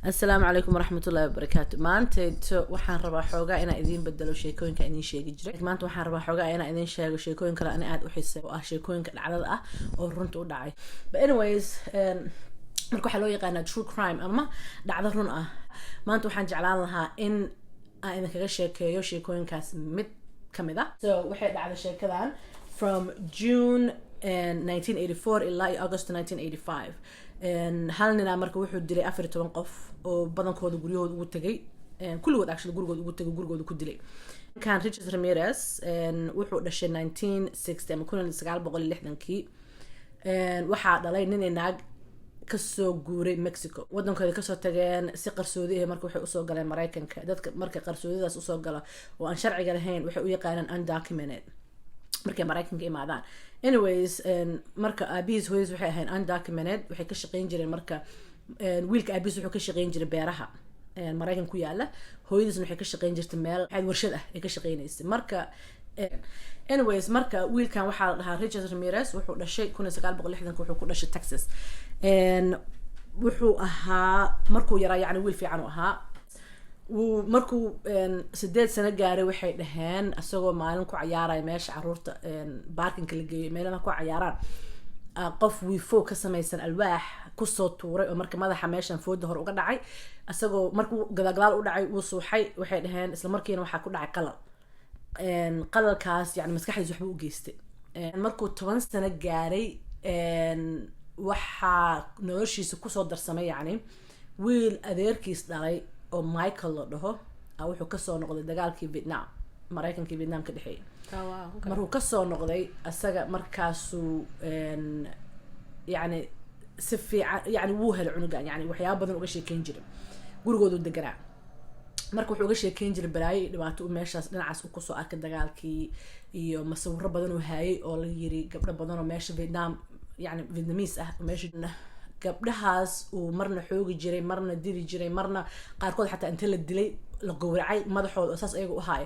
السلام عليكم ورحمة الله وبركاته. maanta waxaan rabaa xoogaa inaan idin bedelo sheekooyinka idin sheegi jiray. maanta waxaan rabaa xoogaa inaan idin sheego sheekooyin kale aan aad u xiiseeyo oo ah sheekooyinka dhacdada ah oo runta u dhacay. But anyways, marka waxa loo yaqaanaa true crime ama dhacdo run ah. maanta waxaan jeclaan lahaa in aan idin kaga sheekeeyo sheekooyinkaas mid kamid ah. So waxay dhacday sheekadan from June 1984 ilaa August 1985. hal nin marka wuxuu dilay 14 qof oo badankooda guryahooda ugu tagay kulligood actually gurigooda ku dilay kan Richard Ramirez wuxuu dhashay 1960 ama 1960kii waxaa dhalay nin naag kasoo guuray Mexico wadankooda kasoo tageen si qarsoodi ah marka waxay usoo galeen Mareykanka dadka marka qarsoodidaas usoo gala oo aan sharciga lahayn waxay u yaqaanaan undocumented markay Mareykanka imaadaan. Anyways, marka aabihiis hooyadiis waxay ahayn undocumented waxay ka shaqeyn jireen marka wiilka aabihiis wuxuu ka shaqeyn jiray beeraha Mareykan ku yaala hooyadiisna waxay ka shaqeyn jirtay meel warshad ah ay ka shaqeynaysay marka anyways marka wiilkan waxaa la dhahaa Richard Ramirez wuxuu dhashay 1960 wuxuu ku dhashay Texas wuxuu ahaa markuu yaraa yani wiil fiican u ahaa markuu 8 sano gaaray waxay dhaheen asagoo maalin ku ciyaaray meesha caruurta parkinka la geeyay meelaha ku ciyaaraan qof wiifo ka samaysan alwaax ku soo tuuray oo marka madaxa meeshan fooda hor uga dhacay asagoo markuu gadaal u dhacay uu suuxay waxay dhaheen isla markiina waxa ku dhacay qalalkaas yani maskaxdiisa waxba u geystay markuu 10 sano gaaray waxa noloshiisa ku soo darsamay yani wiil adeerkiis dhalay oo Michael la dhaho wuxuu ka soo noqday dagaalkii Vietnam Mareykanka Vietnam ka dhaxeeyay markuu ka soo noqday asaga markaasuu yani si fiican yani wuu helay cunugan yani waxyaabo badan uga sheekeyn jiray gurigooda u deganaa marka wuxuu uga sheekeyn jiray balaayo dhibaato u meeshaas dhinacaas uu ku soo arkay dagaalkii iyo masawiro badan oo hayay oo la yiri gabdho badan oo meesha Vietnam yani Vietnamese ah meesha gabdhahaas uu marna xoogi jiray marna dili jiray marna qaarkood xataa inta la dilay la gowracay madaxooda saas ayaga u haay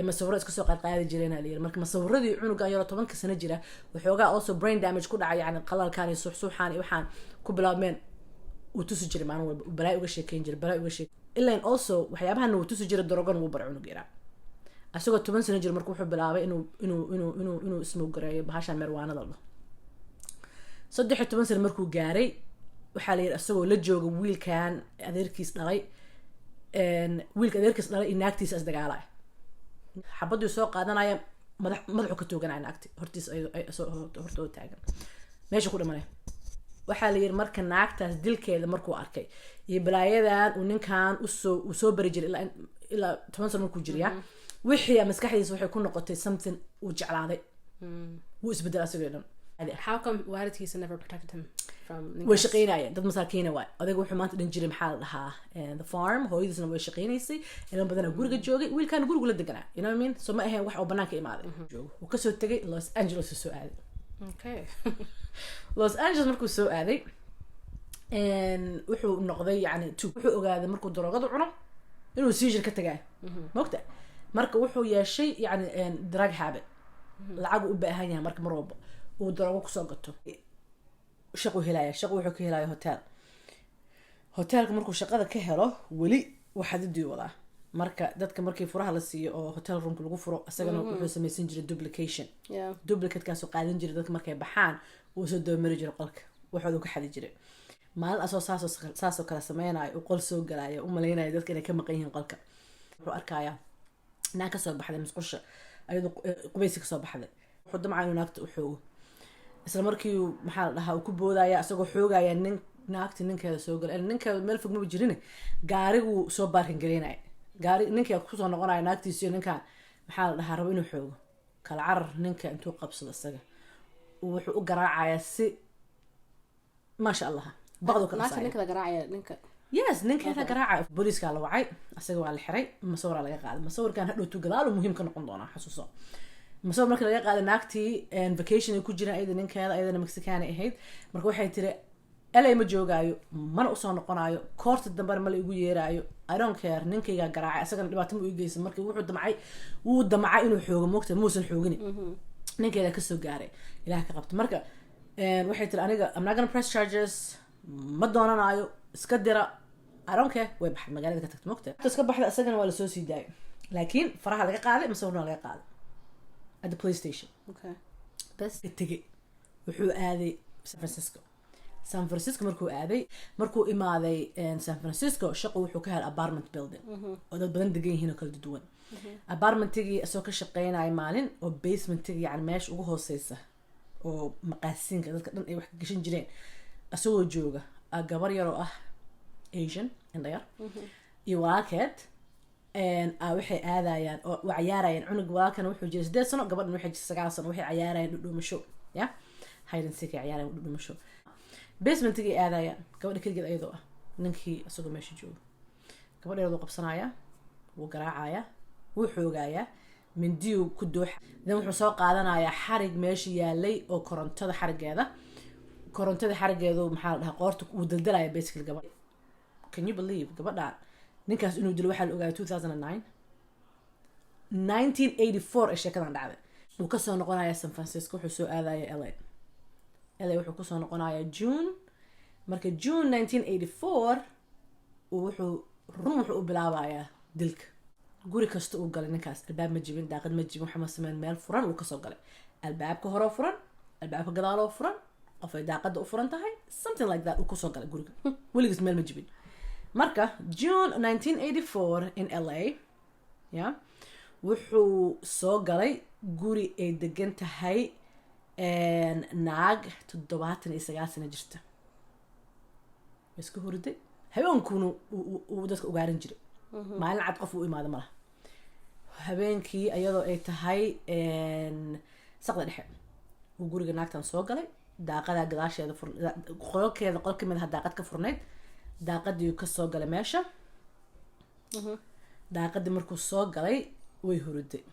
masawiro iska soo qaadi jireen la yiri marka masawiradii cunugan yaro 10 sano jira waxoogaa also brain damage ku dhacay yani qalalkan iyo suuxsuuxan iyo waxaan ku bilaabmeen uu tusi jiray maalin walba balaa uga sheekeyn jiray ilaa also waxyaabahan uu tusi jiray darogan uu bar cunug yaraa asagoo 10 sano jira markuu wuxuu bilaabay inuu ismo gareeyo bahashan marijuana dalbo 13 sano markuu gaaray waxaa la yiri asagoo la jooga wiilkan adeerkiis dhalay wiilka adeerkiis dhalay inaagtiisa is dagaalay xabadii soo qaadanaya madaxu ka tooganay naagti hortiis ay hortoo taagan meesha ku dhimanay waxaa la yiri marka naagtaas dilkeeda markuu arkay iyo balaayadan uu ninkan u soo bari jiray ilaa 10 sano markuu jiriya wixii maskaxdiisa waxay ku noqotay something uu jeclaaday wuu isbedel asagoo dhan. How come waalidkiisa never protected him from way shaqeynayeen dad masaakiin waay adiga wuxuu maanta dhan jiray maxaa la dhahaa the farm hooyadiisna way shaqeynaysay ilaa badan guriga joogay wiilkan guriga la deganaa you know what I mean so ma ahayn wax oo banaanka imaaday uu ka soo tagay Los Angeles soo aaday okay Los Angeles markuu soo aaday wuxuu noqday yani wuxuu ogaaday markuu daroogada cuno inuu seizure ka tagay moogta marka wuxuu yeeshay yani drug habit lacag u baahan yahay marka mar walba uu daroogo ku soo gato shaqo wuxuu ka helaya hotelka markuu shaqada ka helo wali waxa didii wadaa marka dadka markii furaha la siiyo oo hotel room lagu furo asagana wuxuu sameeysan jiray duplication duplicate kaas oo qaadan jiray dadka markay baxaan uu soo doomari jiray qolka wuxuu ka xadi jiray maalin asoo saasoo kala sameeyay uu qol soo galaya u maleynaya dadka inay ka maqan yihiin qolka wuxuu arkaya naan ka soo baxday musqusha ayadoo qubaysi ka soo baxday wuxuu damcay inuu naagta u xoogo isla markii maxaa la dhahaa uu ku boodaya asagoo xoogaya naagta ninkeeda soo galay ninkeeda meel fog ma jirin gaarigu soo baarkin gareynay gaari ninkeeda ku soo noqonaya naagtiisa ninka maxaa la dhahaa rabo inuu xoogo kala carar ninka intuu qabsado asaga wuxuu u garaacaya si ma sha Allah baqdo kala saay ninka garaacaya ninka yes ninkeeda garaacay booliiska la wacay asaga waa la xiray masawir laga qaaday masawirkan hadhow tu gadaal muhiim ka noqon doona xasuuso masawir markii laga qaaday naagtii vacation ay ku jiraan ayada ninkeeda ayadana Mexican ahayd marka waxay tiri LA ma joogaayo mana u soo noqonayo koorta dambe ma la igu yeeraayo I don't care ninkayga garaacay asagana dhibaato ma u geeysan markii wuu damcay inuu xoogo moogta muusan xoogin ninkeeda ka soo gaaray ilaaha ka qabta marka waxay tiri aniga I'm not gonna press charges ma doonanayo iska dira I don't care way baxay magaalada ka tagtay mogta iska baxda isagana waa la soo sii daayay laakiin faraha laga qaaday masawirna laga qaaday at the police station Okay. bas tegay wuxuu aaday San Francisco markuu imaaday San Francisco shaqo wuxuu ka helay apartment building oo dad badan degan yihiin oo kala duwan apartmentigii asoo ka shaqeynaya maalin oo basementigii yani meesha ugu hooseysa oo maqaasinka dadka dhan ay wax ka gashan jireen asagoo jooga gabar yar oo ah Asian indhayar iyo walaalkeed waxay aadayaan oo cayaarayaan cunug walaalkana wuxuu jiray 8 sano gabadhan waxay jirtay 9 sano waxay cayaarayaan dhudhumasho ya hayden si ka cayaarayaan dhudhumasho basementigii aadayaan gabadha kaligeed ayadoo ah ninkii asagoo meesha jooga gabadheedu qabsanaya wuu garaacaya wuu xoogayaa mindiyu ku dooxa dan wuxuu soo qaadanayaa xarig meesha yaalay oo korontada xarigeedu maxaa la dhahaa qoorta uu daldalaya basically gabadha can you believe gabadhaan ninkaas inuu dilo waxaa la ogaayay 2009 1984 ee sheekadan dhacday wuu kasoo noqonayaa San Francisco wuxuu soo aadaya LA wuxuu kusoo noqonayaa June marka June 1984 wuxuu u bilaabayaa dilka guri kasta uu galay ninkaas albaab ma jibin daaqad ma jibin waxa ma sameyn meel furan uu kasoo galay albaabka hore furan albaabka gadaal furan qof ay daaqada u furan tahay something like that uu kusoo galay guriga weligiis meel ma jibin marka June 1984 in LA wuxuu soo galay guri ay degan tahay naag 79 sano jirta isku hurday habeenkuna uu dadka ugaarin jiray maalin cad qof uu imaado malaha habeenkii ayadoo ay tahay saqda dhexe uu guriga naagtan soo galay daaqada gadaasheeda qol kamid ah daaqad ka furnayd daaqadii ka soo galay meesha daaqadii markuu soo galay way hurday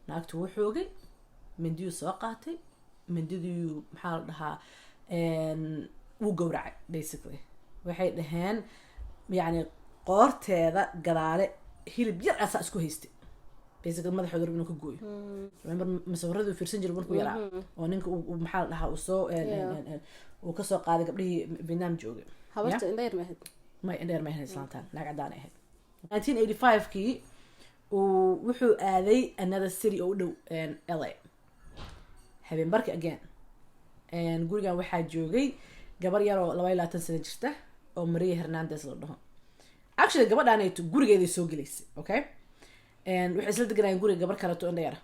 naagtu wuu xoogay mindiyu soo qaatay mindidii maxaa la dhahaa wuu gowracay basically waxay dhaheen yani qoorteeda gadaale hilib yar asaa isku haystay basically madaxooda inuu ka gooyo remember masawiradu fiirsan jiray markuu yaraa oo ninka uu maxaa la dhahaa uu kasoo qaaday gabdhihii Vietnam joogay habarta indheer mahad may indheer mahad islaantaan naag cadaan ahayd 1985kii wuxuu aaday another city oo u dhow LA habeen barki again gurigan waxaa joogay gabar yar oo 22 sano jirta oo Maria Hernandez la dhaho actually gabadhaan ay gurigeeda soo galeysay okay waxay isla deganayeen guriga gabar kale oo indheer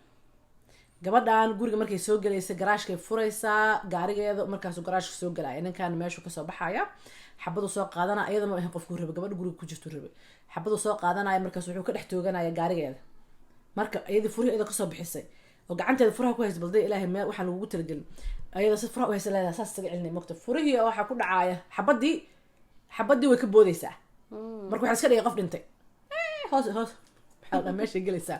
gabadhaan guriga markay soo galeysay garaashkay furaysaa gaarigeeda markaas uu garaashka soo galaya ninkan meeshu ka soo baxaya xabadu soo qaadana iyada ma ahan qofku rabay gabadha guriga ku jirto rabay xabadu soo qaadanaya markaas wuxuu ka dhex tooganaya gaarigeeda marka iyada furaheeda ka soo bixisay oo gacanteeda furaha ku haysay balday ilaahay meel waxaan ugu talagalin ayada si furaha u haysay leedahay saas isaga celinay mogta furihii waxa ku dhacaya xabadii way ka boodaysaa marka waxa iska dhigay qof dhintay hoos waxaa meesha galaysaa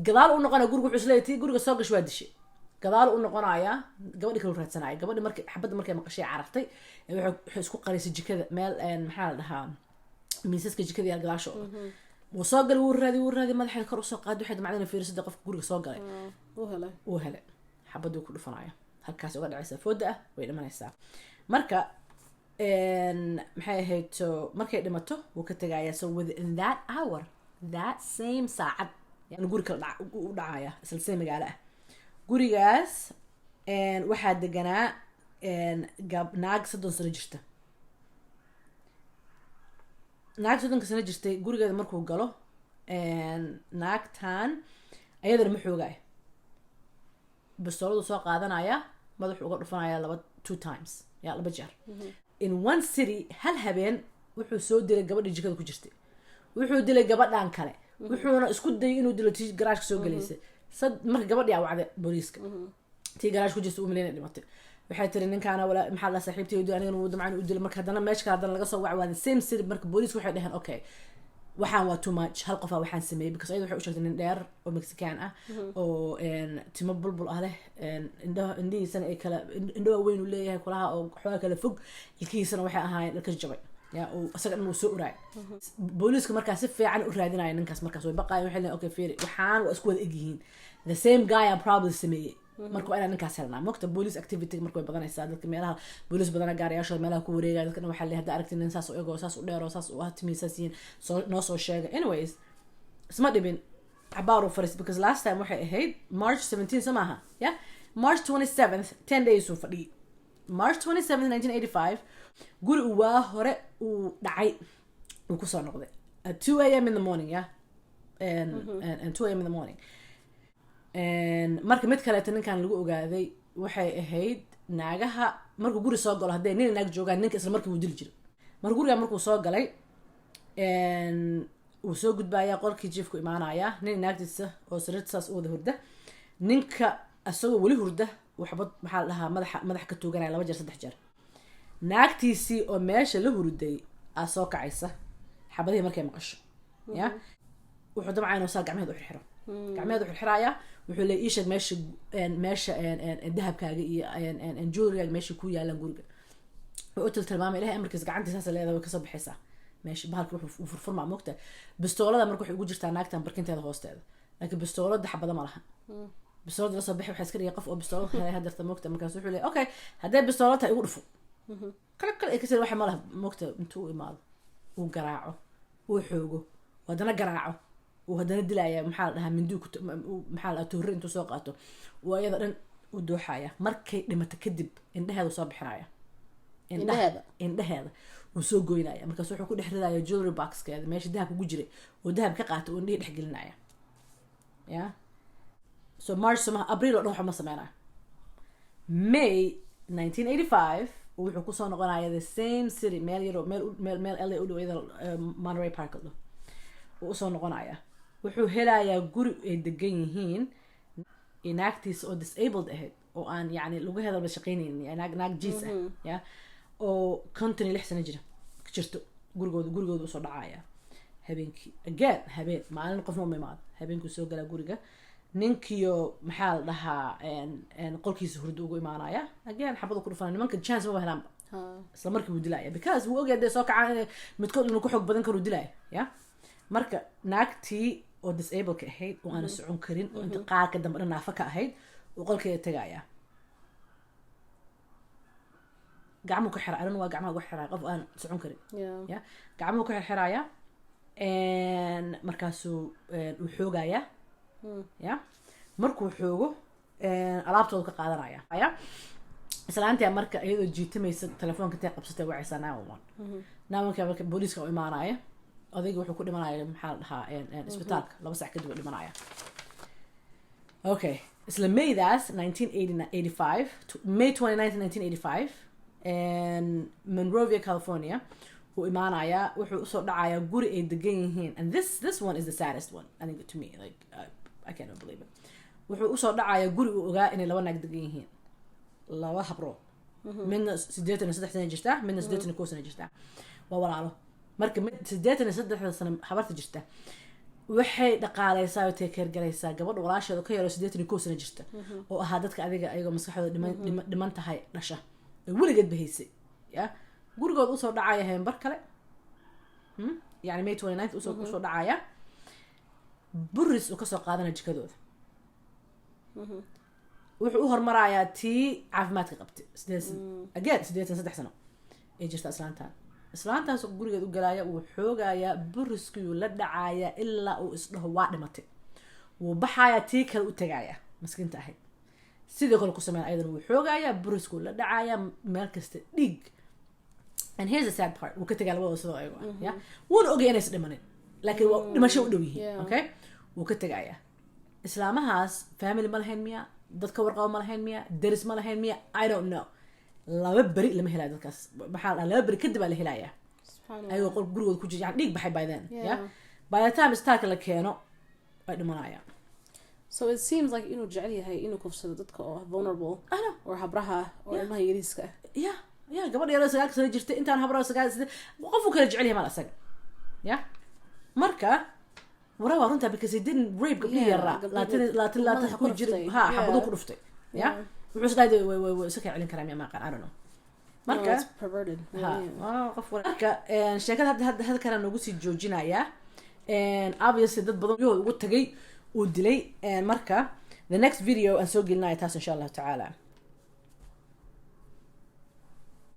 gadaal u noqonaya guriga wuxuu isleeyahay guriga soo gash waa dishay gadaal u noqonaya gabadhi kale raadsanaya gabadhi markay xabadda markay maqashay carartay waxay isku qarisay jikada meel maxaa la dhahaa miisaska jikada yaa gadaasho wuu soo galay wuu raadi madaxeeda kor usoo qaaday waxay damacdeen fiirsada qofka guriga soo galay wuu helay xabaduu ku dhufanaya halkaas uga dhacaysaa fooda ah way dhimanaysaa marka maxay ahayd markay dhimato wuu ka tegayaa so within that hour that same saacad yani guri kale u dhacaya isla same magaalo ah gurigaas waxaa deganaa naag 30 sano jirta naag 30 sano jirtay gurigeeda markuu galo naagtan ayadana ma xoogay bastooladu soo qaadanaya madaxu uga dhufanaya 2 times ya 2 jeer in one city hal habeen wuxuu soo dilay gabadha jikada ku jirtay wuxuu dilay gabadhan kale wuxuuna isku dayay inuu dilo tii garaashka soo galeysay marka gabadhii aa wacday booliiska tii garaash ku jirta uu maleynay dhimatay waxay tiri ninkaana wala maxaa la saaxiibtay anigana wuu damcaan u dilo marka hadana meesha kale hadana laga soo wacay same city marka booliisku waxay dhaheen okay waxaan waa too much hal qof waxaan sameeyay because ayadu waxay u sheegtay nin dheer oo Mexican ah oo timo bulbul ah leh indhihiisana ay kala indho weyn u leeyahay kulaha oo xogaa kala fog ilkihiisana waxay ahaayeen dhalka jabay ya oo asaga inuu soo uraay booliiska markaas si fiican u raadinayay ninkaas markaas way baqaayeen waxay leeyihiin okay fiiri waxaan waa isku wada egyihiin the same guy I probably sameeyay marka waa inaan ninkaas helnaa mogta police activity marka way badanaysaa dadka meelaha police badana gaariyaashooda meelaha ku wareegaya dadkana waxaa leeyahay hadda aragtin nin saas u ego saas u dheero saas u hatimiisaas yihiin noo soo sheega anyways isma dhibin cabaar u faris because last time waxay ahayd March 17 samaaha yeah March 27th 10 days uu fadhiyay March 27th 1985 guri waa hore uu dhacay uu ku soo noqday at 2 a.m. in the morning yeah and 2 a.m. in the morning and marka mid kale ninkan lagu ogaaday waxay ahayd naagaha markuu guri soo galo hadday nin naag joogaan ninka isla markii uu dili jiray marka guriga markuu soo galay uu soo gudbaya qolkii jiifku imaanaya nin naagtiisa oo sariirtaas u wada hurda ninka asagoo weli hurda waxba maxaa la dhahaa madax ka tooganaya 2 jeer 3 jeer naagtiisii oo meesha la hurday aa soo kacaysa xabadihii markay maqasho ya wuxuu dabcan inuu saa gacmaheed u xirxiro gacmaheed u xirxiraya wuxuu leeyahay ii sheeg meesha dahabkaaga iyo jewelrygaaga meesha ku yaalaan guriga wuxuu tilmaamay ilaahay amarkiisa gacantiisa leedahay way kasoo baxaysaa meesha bahalka wuxuu furfurmaa moogta bistoolada marka waxay ugu jirtaa naagtan barkinteeda hoosteeda laakiin bistoolada xabada ma laha bistoolada la soo baxay waxay iska dhigay qof oo bistoolada helay hadarta moogta markaas wuxuu leeyahay okay hadday bistoolada tahay igu dhufo kala ay kasii waxa ma laha moogta intuu imaado uu garaaco uu xoogo wadana garaaco uu hadana dilaya maxaa la dhahaa minduu maxaa la toorre intuu soo qaato uu ayada dhan u dooxaya markay dhimato kadib indhaheedu soo bixinaya indhaheeda uu soo goynaya markaas wuxuu ku dhex ridaya jewelry boxkeeda meesha dahab ugu jiray oo dahab ka qaatay oo indhihi dhex gelinaya yeah so March April oo dhan waxa ma sameynaa May 1985 wuxuu ku soo noqonaya the same city meel yaro meel LA u dhow Monterey Park uu soo noqonaya wuxuu helayaa guri ay degan yihiin inactiis oo disabled ahead oo aan yani lagu hadalba shaqeynaynin naag jiis ah yeah oo 56 sano jirto gurigooda usoo dhacaya habeenkii again habeen maalin qofna ma imaado habeenkii soo gala guriga ninkiyo maxaa la dhahaa qolkiisa hurdo ugu imaanaya again xabadu ku dhufan nimanka chance ma helaan isla markii uu dilaya because wuu ogaday soo kacaan midkood inuu ku xog badan karo dilaya yeah marka naagtii oo disable ka ahayd oo aan socon karin oo inta qaar ka dambe naafa ka ahayd oo qolkeeda tagaya gacmo ku xiraa waa gacmaha ugu xiraa qof aan socon karin yeah gacmo ku xiraya markaasuu uu xoogaya yeah markuu xoogo alaabtooda ka qaadanaya islaantii marka iyadoo jiitamaysa telefoonka intay qabsatay wacaysa 911 marka booliiska u imaanaya odayga wuxuu ku dhimanaya maxaa la dhahaa isbitaalka 2 saac kadib dhimanaya okay isla Maydaas 1985 May 29 1985 Monrovia California uu imaanaya wuxuu soo dhacaya guri ay degan yihiin and this one is the saddest one I think to me like I can't believe it wuxuu soo dhacaya guri uu ogaa inay 2 naag degan yihiin 2 habro midna 83 sano jirta midna 81 sano jirta waa walaalo marka 83 sano habarta jirta waxay dhaqaaleysaa oo teekeer galaysaa gabadh walaasheeda ka yaro 81 sano jirta oo ahaa dadka adiga ayagoo maskaxdooda dhiman tahay dhasha weligeed bahaysay yeah gurigood usoo dhacaya hembar kale yani May 29th usoo dhacaya buris uu kasoo qaadana jikadooda wuxuu u hormarayaa tii caafimaadka qabtay again 83 sano ay jirta islaantaas gurigeed u galaya uu xoogaya buriskii la dhacaya ilaa uu isdhaho waa dhimatay wuu baxaya tii kale u tagaya maskiinta ahayd sidoo kale ku sameeyay ayadana wuu xoogaya burisku la dhacaya meel kasta dhig and here's the sad part wuu ka tagay labada sidoo ayago yeah wuu ogay inay isdhimanin laakiin waa dhimasho u dhow yihiin okay wuu ka tagaya islaamahaas family ma lahayn miya dadka warqaba ma lahayn miya daris ma lahayn miya I don't know 2 bari lama helay dadkaas maxaa la 2 bari kadib la helaya ayuu qol gurigooda ku jiray dhiig baxay by then yeah by the time starka la keeno ay dhimanaya so it seems like inuu jecel yahay inuu kufsado dadka oo vulnerable or habraha oo ilmaha yariiska yeah gabadha yar 9 sano jirtay intaan habraha 9 qofu kala jecel yahay mal asaga yeah marka warawa runta because he didn't rape gabadha yar la ku jiray xabadu ku dhuftay yeah wuxuu isdaaday way iska celin karaa ma aqaan I don't know marka perverted qof marka sheekada hadda kana nagu sii joojinaya obviously dad badan yoo ugu tagay uu dilay marka the next video aan soo gelinayo taas insha allahu tacaala